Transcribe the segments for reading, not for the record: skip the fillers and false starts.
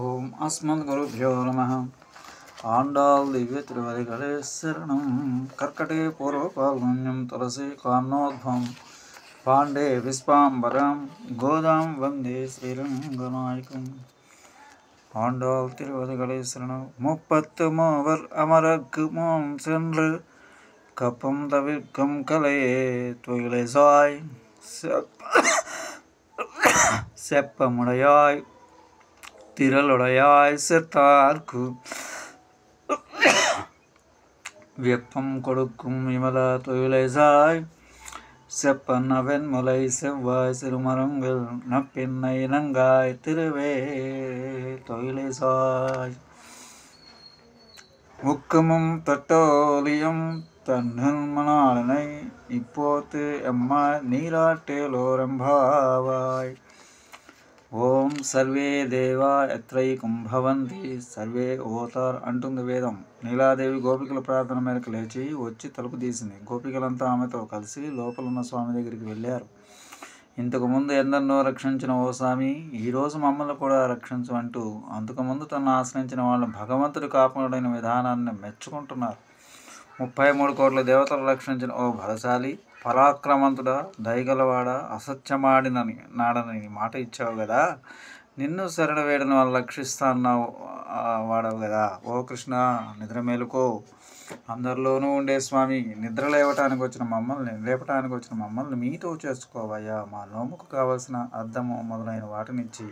ஓம் அஸ்மத்குருभ्यो நமः. ஆண்டாள் திவ்ய திருவடிகளே சரணம். கர்க்கடே பூர்வபால்குண்யம் துளசி கார்ணோத்வம் பாண்டே விஸ்வாம்பரம் கோதாம் வந்தே ஸ்ரீரங்கநாயகம். ஆண்டாள் திருவடிகளே சரணம். முப்பத்து மூவர் அமரர்க்கு முன் சென்று கப்பம் தவிர்க்கும் கலையே துயிலை சாய் செப்பமுடையாய் திரளுடையாய் செத்தார்க்கு வெப்பம் கொடுக்கும் விமல துயிலைசாய் செப்பன்ன வெண்முலை செவ்வாய் சிறுமரங்கள் நப்பெண்ணை நங்காய் திருவே தொழிலைசாய் முக்கமும் தட்டோலியம் தன்மனாளனை இப்போத்து எம்மா நீராட்டேலோரம்பாவாய். ఓం సర్వే దేవా ఎత్రైకం భవంతి సర్వే ఓతార్ అంటుంది వేదం. నీలాదేవి గోపికల ప్రార్థన మేరకు లేచి వచ్చి తలుపు తీసింది. గోపికలంతా ఆమెతో కలిసి లోపలున్న స్వామి దగ్గరికి వెళ్ళారు. ఇంతకుముందు ఎందరినో రక్షించిన ఓ స్వామి, ఈరోజు మమ్మల్ని కూడా రక్షించు అంటూ అంతకుముందు తను ఆశ్రయించిన వాళ్ళని భగవంతుడు కాపాడిన విధానాన్ని మెచ్చుకుంటున్నారు. 33 కోట్ల దేవతలు రక్షించిన ఓ బలశాలి, పరాక్రమంతుడా, దయగలవాడా, అసత్యమాడినని నాడని మాట ఇచ్చావు కదా, నిన్ను శరణ వేడిన వాళ్ళు రక్షిస్తా అన్నావు వాడవు కదా. ఓ కృష్ణ, నిద్ర మేలుకో. అందరిలోనూ ఉండే స్వామి, నిద్ర లేపటానికి వచ్చిన మమ్మల్ని మీతో చేసుకోవయ్యా. మా నోముకు కావలసిన అద్దము మొదలైన వాటినిచ్చి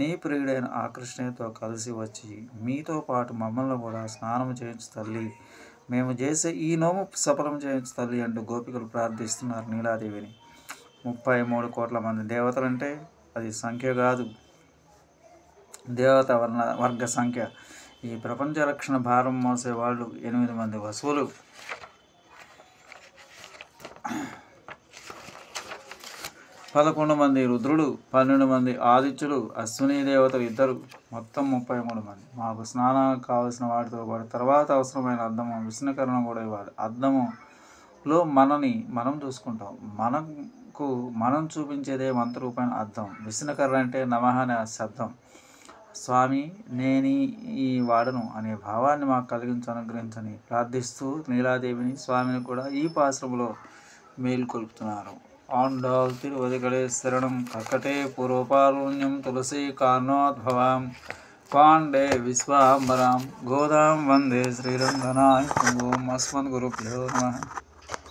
నీ ప్రియుడైన ఆ కృష్ణుడితో కలిసి వచ్చి మీతో పాటు మమ్మల్ని కూడా స్నానం చేయించు తల్లి. మేము చేసే ఈ నోము సఫలం చేయించు తల్లి అంటూ గోపికలు ప్రార్థిస్తున్నారు నీలాదేవిని. 33 కోట్ల మంది దేవతలంటే అది సంఖ్య కాదు, దేవత వర్గ సంఖ్య. ఈ ప్రపంచ రక్షణ భారం మోసే వాళ్ళు 8 మంది వసువులు, 11 మంది రుద్రుడు, 12 మంది ఆదిత్యులు, అశ్విని దేవతలు 2, మొత్తం 33 మంది. మాకు స్నానానికి కావలసిన వాటితో పాటు తర్వాత అవసరమైన అద్దము విష్ణుకరణ కూడా ఇవ్వాలి. అద్దములో మనని మనం చూసుకుంటాం. మనం చూపించేదే మంత్రరూపమైన అద్దం. విష్ణుకరణ అంటే నమః అనే శబ్దం. స్వామి, నేని ఈ వాడను అనే భావాన్ని మాకు అనుగ్రహించని ప్రార్థిస్తూ నీలాదేవిని స్వామిని కూడా ఈ పాశ్రములో మేల్కొల్పుతున్నారు. ఆండాళ్ తిరువడిகளே శరణం. కర్కటే పూర్వపాల్గుణ్యం తులసి కార్ణోద్భవాం పాండే విశ్వాంబరాం గోదాం వందే శ్రీరంగనాయకం. ఓం అస్మద్గురుభ్యో నమః.